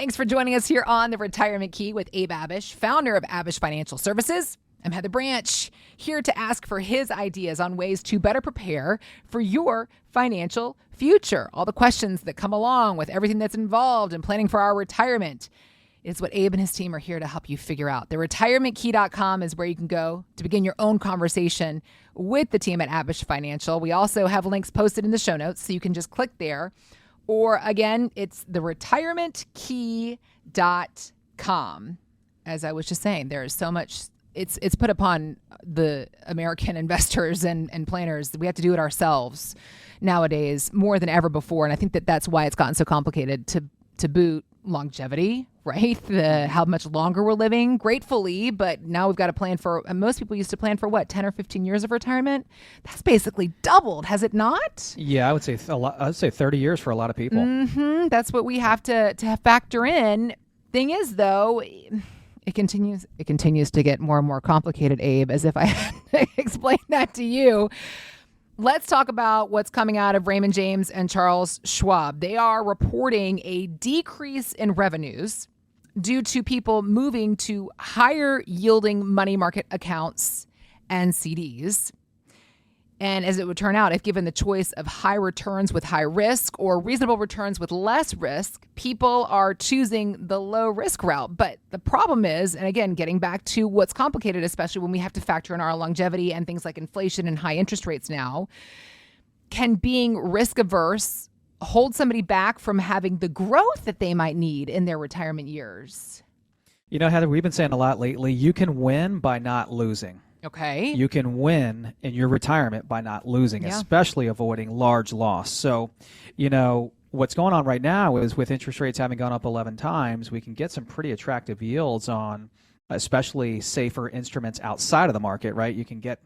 Thanks for joining us here on The Retirement Key with Abe Abish, founder of Abish Financial Services. I'm Heather Branch, here to ask for his ideas on ways to better prepare for your financial future. All the questions that come along with everything that's involved in planning for our retirement is what Abe and his team are here to help you figure out. TheRetirementKey.com is where you can go to begin your own conversation with the team at Abish Financial. We also have links posted in the show notes, so you can just click there. Or again, it's TheRetirementKey.com. As I was just saying, there is so much. It's put upon the American investors and planners that we have to do it ourselves nowadays more than ever before. And I think that's why it's gotten so complicated to boot longevity, right? How much longer we're living, gratefully, but now we've got to plan for, most people used to plan for what, 10 or 15 years of retirement? That's basically doubled, has it not? Yeah, I would say 30 years for a lot of people. Mm-hmm. That's what we have to factor in. Thing is, though, it continues to get more and more complicated, Abe, as if I had to explain that to you. Let's talk about what's coming out of Raymond James and Charles Schwab. They are reporting a decrease in revenues due to people moving to higher yielding money market accounts and CDs. And as it would turn out, if given the choice of high returns with high risk or reasonable returns with less risk, people are choosing the low risk route. But the problem is, and again, getting back to what's complicated, especially when we have to factor in our longevity and things like inflation and high interest rates now, can being risk averse hold somebody back from having the growth that they might need in their retirement years? You know, Heather, we've been saying a lot lately, you can win by not losing. Okay. You can win in your retirement by not losing, especially avoiding large loss. So, you know, what's going on right now is with interest rates having gone up 11 times, we can get some pretty attractive yields on especially safer instruments outside of the market, right? You can get,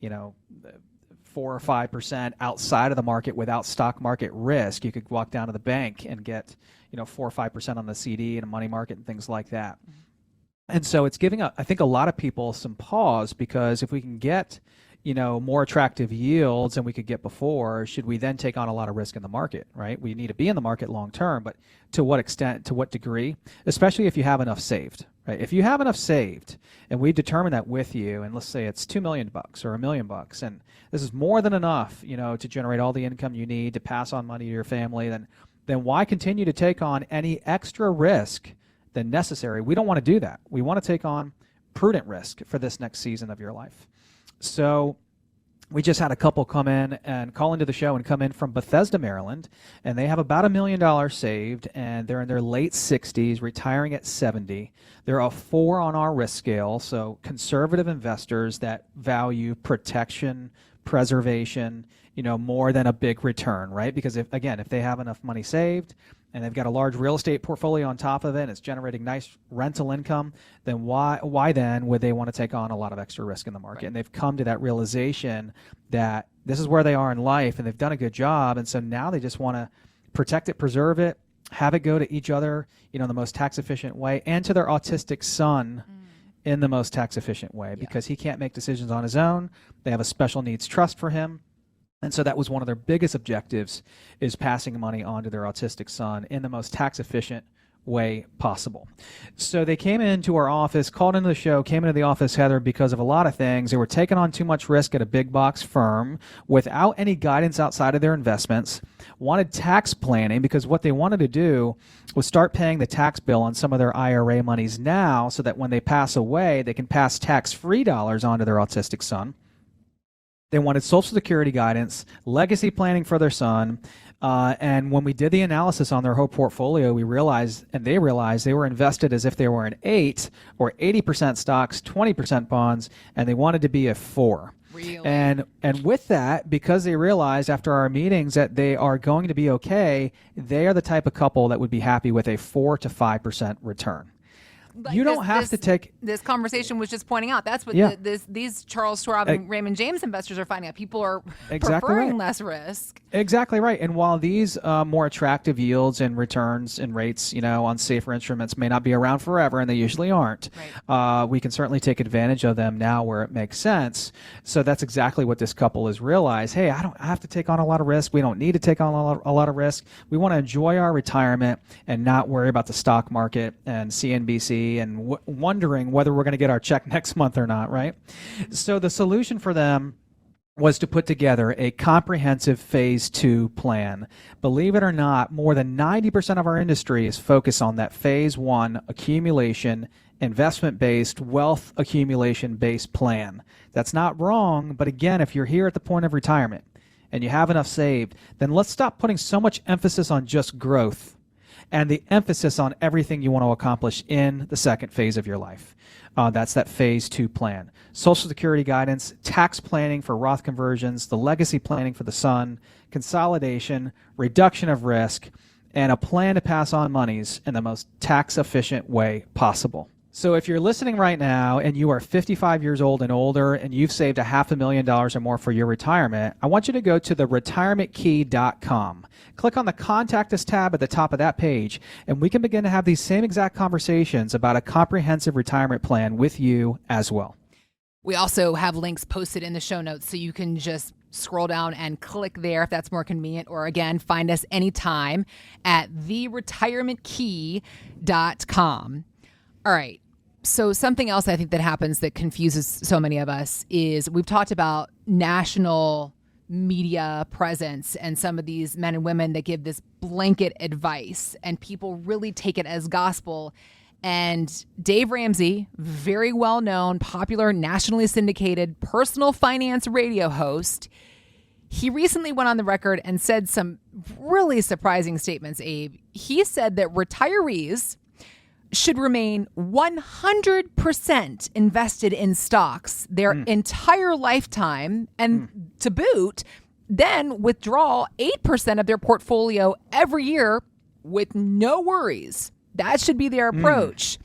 4 or 5% outside of the market without stock market risk. You could walk down to the bank and get, 4 or 5% on the CD and a money market and things like that. Mm-hmm. And so it's giving, I think, a lot of people some pause, because if we can get, more attractive yields than we could get before, should we then take on a lot of risk in the market, right? We need to be in the market long term, but to what extent, to what degree, especially if you have enough saved, right? If you have enough saved and we determine that with you, and let's say it's $2 million or $1 million, and this is more than enough, to generate all the income you need to pass on money to your family, then why continue to take on any extra risk than necessary? We don't want to do that. We want to take on prudent risk for this next season of your life. So we just had a couple come in and call into the show and come in from Bethesda, Maryland, and they have about $1 million saved, and they're in their late 60s, retiring at 70. They're a 4 on our risk scale, so conservative investors that value protection, preservation, more than a big return, right? Because if they have enough money saved and they've got a large real estate portfolio on top of it, and it's generating nice rental income, then why then would they want to take on a lot of extra risk in the market? Right. And they've come to that realization that this is where they are in life, and they've done a good job, and so now they just want to protect it, preserve it, have it go to each other, the most tax efficient way, and to their autistic son in the most tax efficient way, because he can't make decisions on his own. They have a special needs trust for him. And so that was one of their biggest objectives, is passing money on to their autistic son in the most tax efficient way possible. So they came into our office, called into the show, came into the office, Heather, because of a lot of things. They were taking on too much risk at a big box firm without any guidance outside of their investments, wanted tax planning, because what they wanted to do was start paying the tax bill on some of their IRA monies now, so that when they pass away, they can pass tax-free dollars on to their autistic son. They wanted Social Security guidance, legacy planning for their son, and when we did the analysis on their whole portfolio, they realized they were invested as if they were an 8 or 80% stocks, 20% bonds, and they wanted to be a 4. Really? And with that, because they realized after our meetings that they are going to be okay, they are the type of couple that would be happy with a 4 to 5% return. like you don't have to take. This conversation was just pointing out. That's what these Charles Schwab and Raymond James investors are finding out. People are preferring less risk. Exactly right. And while these more attractive yields and returns and rates, on safer instruments may not be around forever, and they usually aren't, we can certainly take advantage of them now where it makes sense. So that's exactly what this couple has realized. Hey, I don't have to take on a lot of risk. We don't need to take on a lot of risk. We want to enjoy our retirement and not worry about the stock market and CNBC and wondering whether we're going to get our check next month or not, right? So the solution for them was to put together a comprehensive phase 2 plan. Believe it or not, more than 90% of our industry is focused on that phase 1 accumulation, investment-based, wealth accumulation-based plan. That's not wrong, but again, if you're here at the point of retirement and you have enough saved, then let's stop putting so much emphasis on just growth and the emphasis on everything you want to accomplish in the second phase of your life. That's that phase 2 plan. Social Security guidance, tax planning for Roth conversions, the legacy planning for the son, consolidation, reduction of risk, and a plan to pass on monies in the most tax-efficient way possible. So if you're listening right now and you are 55 years old and older and you've saved $500,000 or more for your retirement, I want you to go to the retirementkey.com. Click on the Contact Us tab at the top of that page, and we can begin to have these same exact conversations about a comprehensive retirement plan with you as well. We also have links posted in the show notes, so you can just scroll down and click there if that's more convenient, or again, find us anytime at theretirementkey.com. All right. So something else I think that happens that confuses so many of us is we've talked about national media presence and some of these men and women that give this blanket advice and people really take it as gospel. And Dave Ramsey, very well-known, popular, nationally syndicated personal finance radio host, he recently went on the record and said some really surprising statements, Abe. He said that retirees should remain 100% invested in stocks their entire lifetime, and to boot, then withdraw 8% of their portfolio every year with no worries. That should be their approach.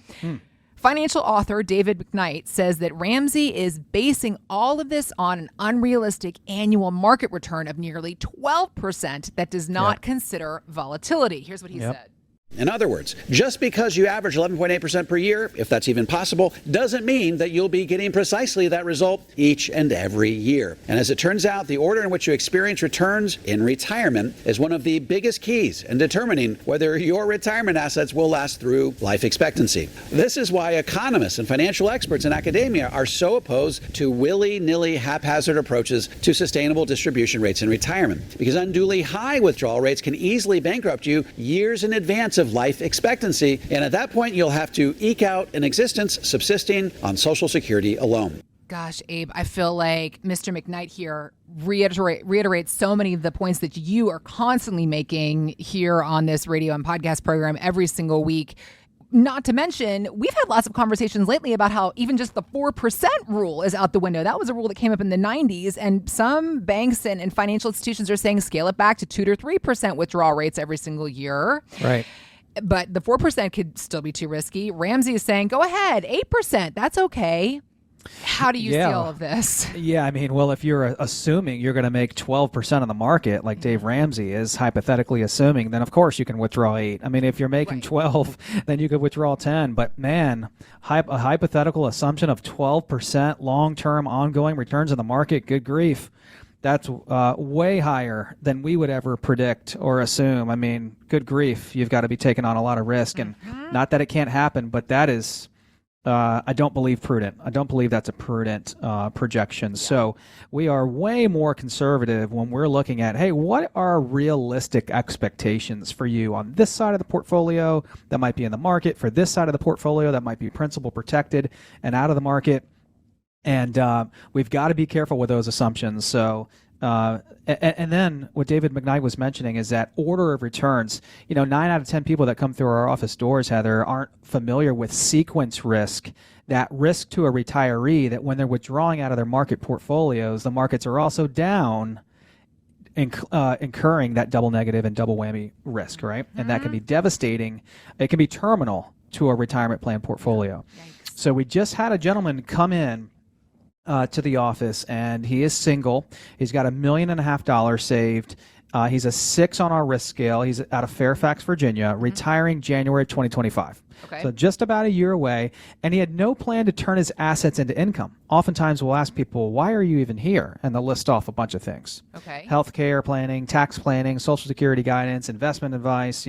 Financial author David McKnight says that Ramsey is basing all of this on an unrealistic annual market return of nearly 12% that does not consider volatility. Here's what he said. In other words, just because you average 11.8% per year, if that's even possible, doesn't mean that you'll be getting precisely that result each and every year. And as it turns out, the order in which you experience returns in retirement is one of the biggest keys in determining whether your retirement assets will last through life expectancy. This is why economists and financial experts in academia are so opposed to willy-nilly haphazard approaches to sustainable distribution rates in retirement, because unduly high withdrawal rates can easily bankrupt you years in advance of life expectancy, and at that point you'll have to eke out an existence subsisting on Social Security alone. Gosh, Abe, I feel like Mr. McKnight here reiterates so many of the points that you are constantly making here on this radio and podcast program every single week. Not to mention, we've had lots of conversations lately about how even just the 4% rule is out the window. That was a rule that came up in the 90s, and some banks and financial institutions are saying scale it back to 2 to 3% withdrawal rates every single year. Right. But the 4% could still be too risky. Ramsey is saying, go ahead, 8%, that's okay. How do you see all of this? Yeah, I mean, well, if you're assuming you're going to make 12% on the market, like Dave Ramsey is hypothetically assuming, then of course you can withdraw 8. I mean, if you're making 12, then you could withdraw 10. But man, a hypothetical assumption of 12% long-term ongoing returns in the market, good grief. That's way higher than we would ever predict or assume. I mean, good grief, you've got to be taking on a lot of risk. And not that it can't happen, but that is, I don't believe prudent. I don't believe that's a prudent projection. So we are way more conservative when we're looking at, hey, what are realistic expectations for you on this side of the portfolio that might be in the market, for this side of the portfolio that might be principal protected and out of the market? And we've got to be careful with those assumptions. So, and then what David McKnight was mentioning is that order of returns. 9 out of 10 people that come through our office doors, Heather, aren't familiar with sequence risk. That risk to a retiree that when they're withdrawing out of their market portfolios, the markets are also down, incurring that double negative and double whammy risk, right? And that can be devastating. It can be terminal to a retirement plan portfolio. Yikes. So we just had a gentleman come in to the office, and he is single. He's got $1.5 million saved. He's a 6 on our risk scale. He's out of Fairfax, Virginia, retiring January 2025. Okay. So just about a year away, and he had no plan to turn his assets into income. Oftentimes we'll ask people, why are you even here? And they'll list off a bunch of things. Okay. Healthcare planning, tax planning, Social Security guidance, investment advice,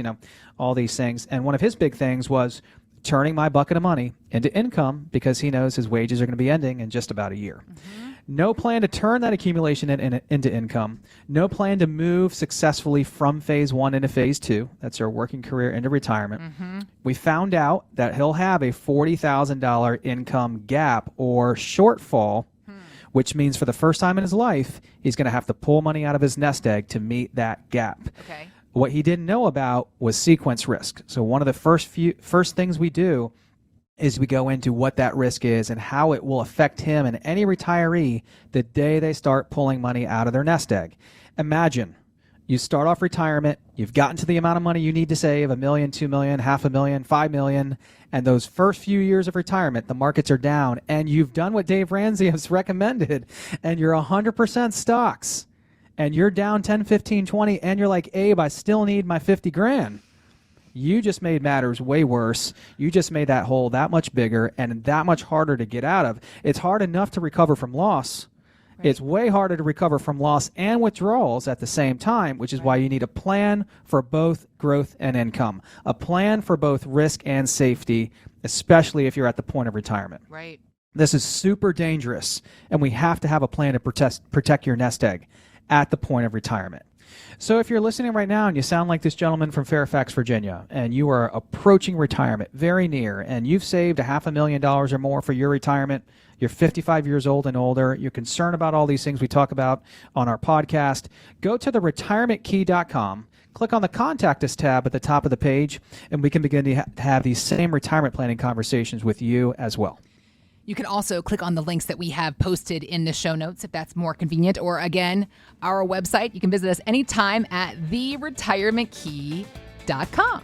all these things. And one of his big things was turning my bucket of money into income because he knows his wages are going to be ending in just about a year. No plan to turn that accumulation into income. No plan to move successfully from phase 1 into phase 2. That's our working career into retirement. We found out that he'll have a $40,000 income gap or shortfall, which means for the first time in his life, he's going to have to pull money out of his nest egg to meet that gap. Okay. What he didn't know about was sequence risk. So one of the first things we do is we go into what that risk is and how it will affect him and any retiree the day they start pulling money out of their nest egg. Imagine you start off retirement, you've gotten to the amount of money you need to save, $1 million, $2 million, $500,000, $5 million, and those first few years of retirement, the markets are down, and you've done what Dave Ramsey has recommended, and you're 100% stocks, and you're down 10, 15, 20, and you're like, Abe, I still need my 50 grand. You just made matters way worse. You just made that hole that much bigger and that much harder to get out of. It's hard enough to recover from loss. Right. It's way harder to recover from loss and withdrawals at the same time, which is why you need a plan for both growth and income, a plan for both risk and safety, especially if you're at the point of retirement. Right. This is super dangerous, and we have to have a plan to protect your nest egg at the point of retirement. So if you're listening right now and you sound like this gentleman from Fairfax, Virginia, and you are approaching retirement very near, and you've saved $500,000 or more for your retirement, you're 55 years old and older, you're concerned about all these things we talk about on our podcast, go to theretirementkey.com, click on the Contact Us tab at the top of the page, and we can begin to have these same retirement planning conversations with you as well. You can also click on the links that we have posted in the show notes if that's more convenient. Or again, our website. You can visit us anytime at theretirementkey.com.